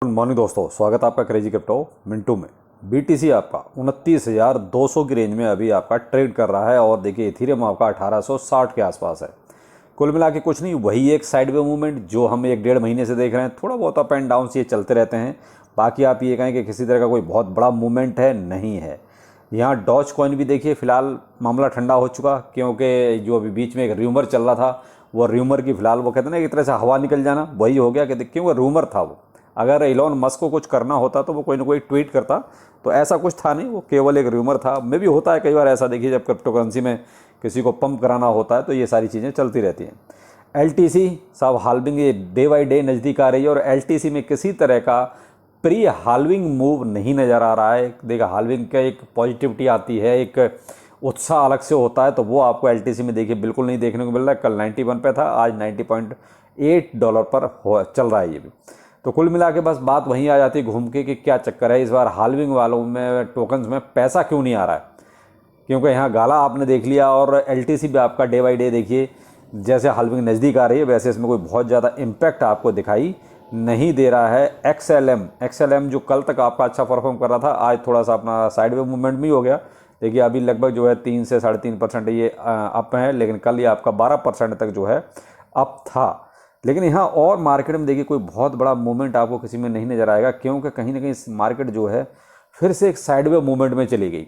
Good morning दोस्तों, स्वागत है आपका क्रेजी क्रिप्टो मिंटू में। बीटीसी आपका 29,200 की रेंज में अभी आपका ट्रेड कर रहा है और देखिए इथीरियम आपका 1860 के आसपास है। कुल मिला के कुछ नहीं, वही एक साइडवे मूवमेंट जो हम 1-1.5 महीने से देख रहे हैं। थोड़ा बहुत अप एंड डाउन ये चलते रहते हैं, बाकी आप ये कहें कि किसी तरह का कोई बहुत बड़ा मूवमेंट है नहीं है। यहाँ डॉज कॉइन भी देखिए फिलहाल मामला ठंडा हो चुका, क्योंकि जो अभी बीच में एक र्यूमर चल रहा था, वो र्यूमर की फिलहाल वो कहते हैं ना एक तरह से हवा निकल जाना, वही हो गया कि क्योंकि रूमर था वो। अगर एलोन मस्क को कुछ करना होता तो वो कोई ना कोई ट्वीट करता, तो ऐसा कुछ था नहीं, वो केवल एक र्यूमर था। मे भी होता है कई बार ऐसा, देखिए जब क्रिप्टो करेंसी में किसी को पंप कराना होता है तो ये सारी चीज़ें चलती रहती हैं। एलटीसी साहब हाल्विंग ये डे बाई डे नज़दीक आ रही है और एलटीसी में किसी तरह का प्री हाल्विंग मूव नहीं नज़र आ रहा है। देखिए हाल्विंग का एक पॉजिटिविटी आती है, एक उत्साह अलग से होता है, तो वो आपको एलटीसी में देखिए बिल्कुल नहीं देखने को मिल रहा है। कल 91 पे था, आज $90.8 पर चल रहा है ये भी। तो कुल मिला के बस बात वहीं आ जाती है घूम के कि क्या चक्कर है इस बार हाल्विंग वालों में, टोकन्स में पैसा क्यों नहीं आ रहा है। क्योंकि यहाँ गाला आपने देख लिया और एलटीसी भी आपका डे बाई डे देखिए जैसे हाल्विंग नज़दीक आ रही है वैसे इसमें कोई बहुत ज़्यादा इम्पैक्ट आपको दिखाई नहीं दे रहा है। एक्सएलएम जो कल तक आपका अच्छा परफॉर्म कर रहा था, आज थोड़ा सा अपना साइडवे मूवमेंट भी हो गया। देखिए अभी लगभग जो है 3 से 3.5% ये अप है, लेकिन कल ये आपका 12% तक जो है अप था। लेकिन यहाँ और मार्केट में देखिए कोई बहुत बड़ा मूवमेंट आपको किसी में नहीं नज़र आएगा, क्योंकि कहीं ना कहीं इस मार्केट जो है फिर से एक साइडवे मूवमेंट में चली गई।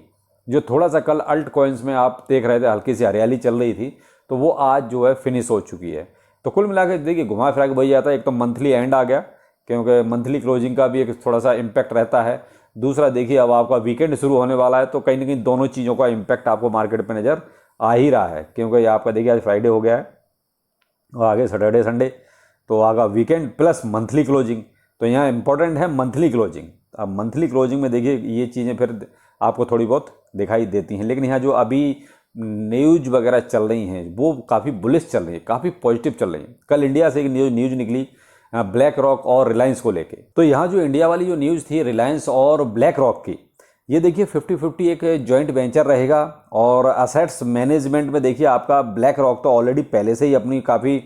जो थोड़ा सा कल अल्ट कॉइन्स में आप देख रहे थे हल्की सी हरियाली चल रही थी, तो वो आज जो है फिनिश हो चुकी है। तो कुल मिला के देखिए घुमा फिरा के वही आता है, एक तो मंथली एंड आ गया क्योंकि मंथली क्लोजिंग का भी एक थोड़ा सा इम्पैक्ट रहता है। दूसरा देखिए अब आपका वीकेंड शुरू होने वाला है, तो कहीं ना कहीं दोनों चीज़ों का इम्पैक्ट आपको मार्केट पर नज़र आ ही रहा है। क्योंकि आपका देखिए आज फ्राइडे हो गया है और आगे सैटरडे संडे, तो आगा वीकेंड प्लस मंथली क्लोजिंग। तो यहाँ इंपॉर्टेंट है मंथली क्लोजिंग। अब मंथली क्लोजिंग में देखिए ये चीज़ें फिर आपको थोड़ी बहुत दिखाई देती हैं। लेकिन यहाँ जो अभी न्यूज वगैरह चल रही हैं वो काफ़ी बुलिश चल रही है, काफ़ी पॉजिटिव चल रही है। कल इंडिया से एक न्यूज निकली ब्लैक रॉक और रिलायंस को लेके। तो यहाँ जो इंडिया वाली जो न्यूज़ थी रिलायंस और ब्लैक रॉक की, ये देखिए 50-50 एक जॉइंट वेंचर रहेगा। और असेट्स मैनेजमेंट में देखिए आपका ब्लैक रॉक तो ऑलरेडी पहले से ही अपनी काफ़ी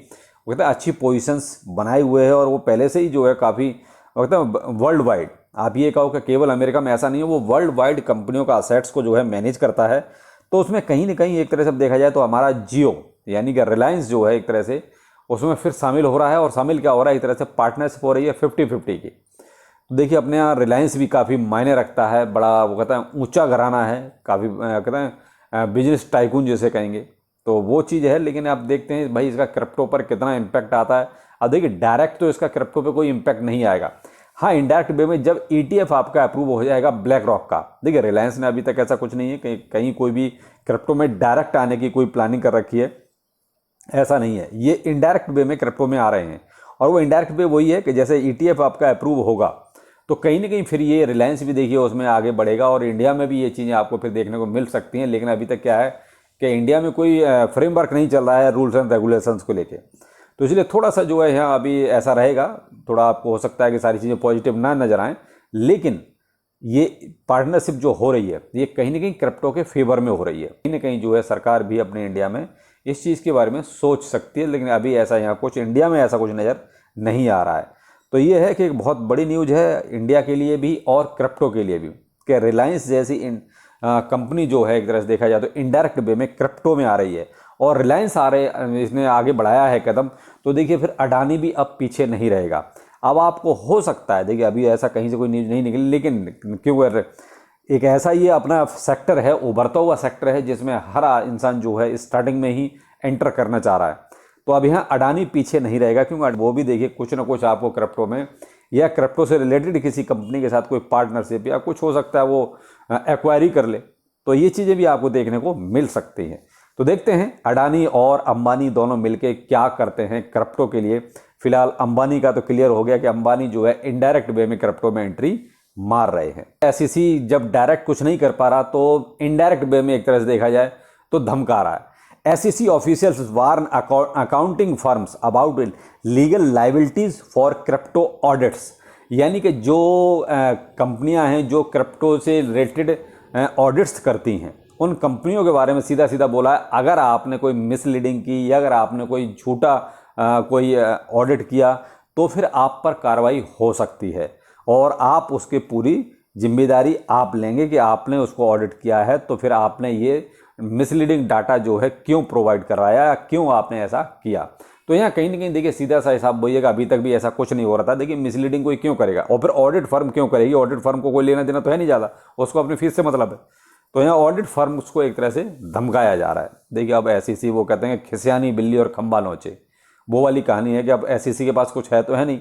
कहते हैं अच्छी पोजीशंस बनाए हुए है, और वो पहले से ही जो है काफ़ी कहते हैं वर्ल्ड वाइड, आप ये कहो कि केवल अमेरिका में ऐसा नहीं है, वो वर्ल्ड वाइड कंपनियों का असेट्स को जो है मैनेज करता है। तो उसमें कहीं ना कहीं एक तरह से देखा जाए तो हमारा जियो यानी कि रिलायंस जो है एक तरह से उसमें फिर शामिल हो रहा है। और शामिल क्या हो रहा है, एक तरह से पार्टनरशिप हो रही है 50-50 की। तो देखिए अपने यहाँ रिलायंस भी काफ़ी मायने रखता है, बड़ा वो कहते हैं ऊंचा घराना है, काफ़ी कहते हैं बिजनेस टाइकून जैसे कहेंगे, तो वो चीज़ है। लेकिन आप देखते हैं भाई इसका क्रिप्टो पर कितना इम्पैक्ट आता है। अब देखिए डायरेक्ट तो इसका क्रिप्टो पे कोई इम्पैक्ट नहीं आएगा, हाँ इनडायरेक्ट वे में जब ETF आपका अप्रूव हो जाएगा ब्लैक रॉक का। देखिए रिलायंस ने अभी तक ऐसा कुछ नहीं है कि कहीं कोई भी क्रिप्टो में डायरेक्ट आने की कोई प्लानिंग कर रखी है, ऐसा नहीं है। ये इनडायरेक्ट वे में क्रिप्टो में आ रहे हैं, और वो इनडायरेक्ट वे वही है कि जैसे ETF आपका अप्रूव होगा तो कहीं ना कहीं फिर ये रिलायंस भी देखिए उसमें आगे बढ़ेगा, और इंडिया में भी ये चीज़ें आपको फिर देखने को मिल सकती हैं। लेकिन अभी तक क्या है कि इंडिया में कोई फ्रेमवर्क नहीं चल रहा है रूल्स एंड रेगुलेशंस को लेके, तो इसलिए थोड़ा सा जो है यहाँ अभी ऐसा रहेगा। थोड़ा आपको हो सकता है कि सारी चीज़ें पॉजिटिव ना नजर आएँ, लेकिन ये पार्टनरशिप जो हो रही है ये कहीं ना कहीं क्रिप्टो के फेवर में हो रही है। कहीं ना कहीं जो है सरकार भी अपने इंडिया में इस चीज़ के बारे में सोच सकती है, लेकिन अभी ऐसा यहाँ कुछ इंडिया में ऐसा कुछ नज़र नहीं आ रहा है। तो ये है कि एक बहुत बड़ी न्यूज़ है इंडिया के लिए भी और क्रिप्टो के लिए भी, कि रिलायंस जैसी कंपनी जो है एक तरह से देखा जाए तो इनडायरेक्ट वे में क्रिप्टो में आ रही है, और रिलायंस इसने आगे बढ़ाया है कदम। तो देखिए फिर अडानी भी अब पीछे नहीं रहेगा। अब आपको हो सकता है, देखिए अभी ऐसा कहीं से कोई न्यूज़ नहीं निकली, लेकिन क्योंकि एक ऐसा ये अपना सेक्टर है, उभरता हुआ सेक्टर है, जिसमें हर इंसान जो है स्टार्टिंग में ही एंटर करना चाह रहा है। तो अब यहाँ अडानी पीछे नहीं रहेगा, क्योंकि वो भी देखिए कुछ ना कुछ आपको क्रिप्टो में या क्रिप्टो से रिलेटेड किसी कंपनी के साथ कोई पार्टनरशिप या कुछ हो सकता है वो एक्वायरी कर ले। तो ये चीज़ें भी आपको देखने को मिल सकती हैं। तो देखते हैं अडानी और अंबानी दोनों मिलके क्या करते हैं क्रिप्टो के लिए। फिलहाल अंबानी का तो क्लियर हो गया कि अंबानी जो है इनडायरेक्ट वे में क्रिप्टो में एंट्री मार रहे हैं। SEC जब डायरेक्ट कुछ नहीं कर पा रहा तो इनडायरेक्ट वे में एक तरह से देखा जाए तो धमका रहा है। SEC officials warn accounting firms about legal liabilities for crypto audits, यानी कि जो कंपनियां हैं जो क्रिप्टो से रिलेटेड ऑडिट्स करती हैं उन कंपनियों के बारे में सीधा सीधा बोला है, अगर आपने कोई मिसलीडिंग की या अगर आपने कोई झूठा कोई ऑडिट किया तो फिर आप पर कार्रवाई हो सकती है। और आप उसकी पूरी जिम्मेदारी आप लेंगे कि आपने उसको ऑडिट किया है, तो फिर आपने ये मिसलीडिंग डाटा जो है क्यों प्रोवाइड करवाया या क्यों आपने ऐसा किया। तो यहाँ कहीं ना कहीं देखिए सीधा सा हिसाब बोलिएगा, अभी तक भी ऐसा कुछ नहीं हो रहा था। देखिए मिसलीडिंग कोई क्यों करेगा, और फिर ऑडिट फर्म क्यों करेगी? ऑडिट फर्म को कोई लेना देना तो है नहीं ज़्यादा, उसको अपनी फीस से मतलब है। तो यहाँ ऑडिट फर्म को एक तरह से धमकाया जा रहा है। देखिए अब SEC वो कहते हैं खिसियानी बिल्ली और खंबा नोचे, वो वाली कहानी है कि अब SEC के पास कुछ है तो है नहीं,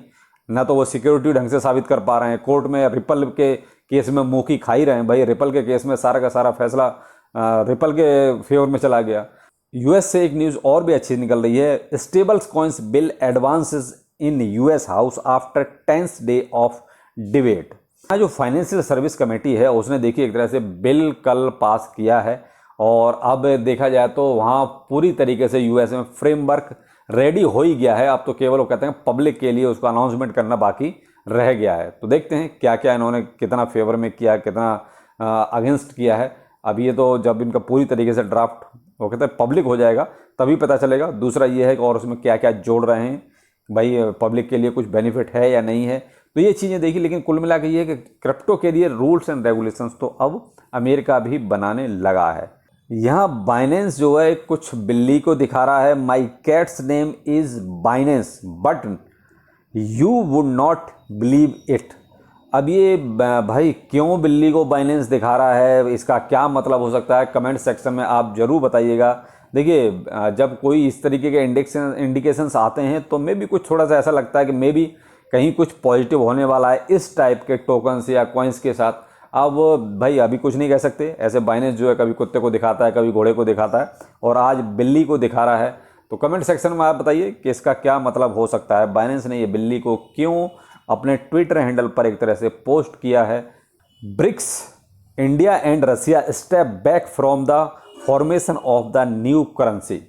ना तो वो सिक्योरिटी ढंग से साबित कर पा रहे हैं। कोर्ट में रिपल के केस में मुँह की खा ही रहे हैं। भाई रिपल के केस में सारा का सारा फैसला रिपल के फेवर में चला गया। US से एक न्यूज़ और भी अच्छी निकल रही है। Stables coins bill advances in US house after 10th day of debate. जो फाइनेंशियल सर्विस कमेटी है उसने देखिए एक तरह से बिल कल पास किया है, और अब देखा जाए तो वहाँ पूरी तरीके से US में फ्रेमवर्क रेडी हो ही गया है। अब तो केवल वो कहते हैं पब्लिक के लिए उसका अनाउंसमेंट करना बाकी रह गया है। तो देखते हैं क्या क्या इन्होंने कितना फेवर में किया, कितना अगेंस्ट किया है। अब ये तो जब इनका पूरी तरीके से ड्राफ्ट वो कहते हैं पब्लिक हो जाएगा तभी पता चलेगा। दूसरा ये है कि और उसमें क्या क्या जोड़ रहे हैं, भाई पब्लिक के लिए कुछ बेनिफिट है या नहीं है, तो ये चीज़ें देखी। लेकिन कुल मिला के ये है कि क्रिप्टो के लिए रूल्स एंड रेगुलेशंस तो अब अमेरिका भी बनाने लगा है। यहाँ बाइनेंस जो है कुछ बिल्ली को दिखा रहा है, my cat's name is Binance but you would not believe it. अब ये भाई क्यों बिल्ली को बाइनेंस दिखा रहा है, इसका क्या मतलब हो सकता है, कमेंट सेक्शन में आप ज़रूर बताइएगा। देखिए जब कोई इस तरीके के इंडिकेशंस आते हैं तो मे भी कुछ थोड़ा सा ऐसा लगता है कि मे भी कहीं कुछ पॉजिटिव होने वाला है इस टाइप के टोकन्स या कॉइन्स के साथ। अब भाई अभी कुछ नहीं कह सकते। ऐसे बाइनेंस जो है कभी कुत्ते को दिखाता है, कभी घोड़े को दिखाता है, और आज बिल्ली को दिखा रहा है। तो कमेंट सेक्शन में आप बताइए कि इसका क्या मतलब हो सकता है। बाइनेंस ने ये बिल्ली को क्यों अपने ट्विटर हैंडल पर एक तरह से पोस्ट किया है। BRICS, India and Russia step back from the formation of the new currency.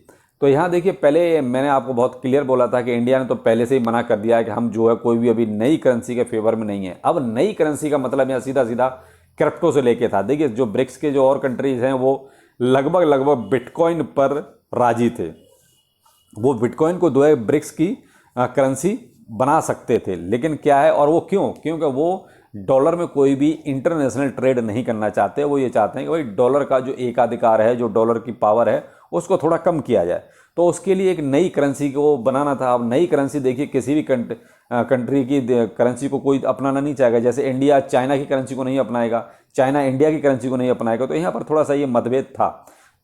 तो यहाँ देखिए पहले मैंने आपको बहुत क्लियर बोला था कि इंडिया ने तो पहले से ही मना कर दिया है कि हम जो है कोई भी अभी नई करेंसी के फेवर में नहीं है। अब नई करेंसी का मतलब यहाँ सीधा सीधा क्रिप्टो से लेके था। देखिए जो ब्रिक्स के जो और कंट्रीज हैं वो लगभग बिटकॉइन पर राजी थे। वो बिटकॉइन को जो है ब्रिक्स की करेंसी बना सकते थे, लेकिन क्या है और वो क्योंकि वो डॉलर में कोई भी इंटरनेशनल ट्रेड नहीं करना चाहते। वो ये चाहते हैं कि भाई डॉलर का जो एकाधिकार है, जो डॉलर की पावर है, उसको थोड़ा कम किया जाए। तो उसके लिए एक नई करेंसी को बनाना था। अब नई करेंसी देखिए किसी भी कंट्री की करेंसी को कोई अपनाना नहीं चाहेगा। जैसे इंडिया चाइना की करेंसी को नहीं अपनाएगा, चाइना इंडिया की करेंसी को नहीं अपनाएगा। तो यहाँ पर थोड़ा सा ये मतभेद था।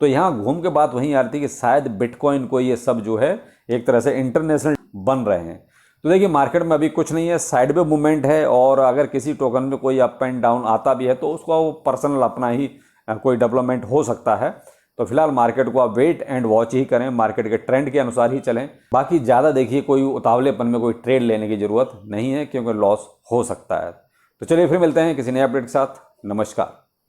तो यहाँ घूम के बात वहीं आ रही थी कि शायद बिटकॉइन को ये सब जो है एक तरह से इंटरनेशनल बन रहे हैं। तो देखिए मार्केट में अभी कुछ नहीं है, साइड में मूवमेंट है, और अगर किसी टोकन में कोई अप एंड डाउन आता भी है तो उसका वो पर्सनल अपना ही कोई डेवलपमेंट हो सकता है। तो फिलहाल मार्केट को आप वेट एंड वॉच ही करें, मार्केट के ट्रेंड के अनुसार ही चलें। बाकी ज़्यादा देखिए कोई उतावलेपन में कोई ट्रेड लेने की ज़रूरत नहीं है, क्योंकि लॉस हो सकता है। तो चलिए फिर मिलते हैं किसी नए अपडेट के साथ। नमस्कार।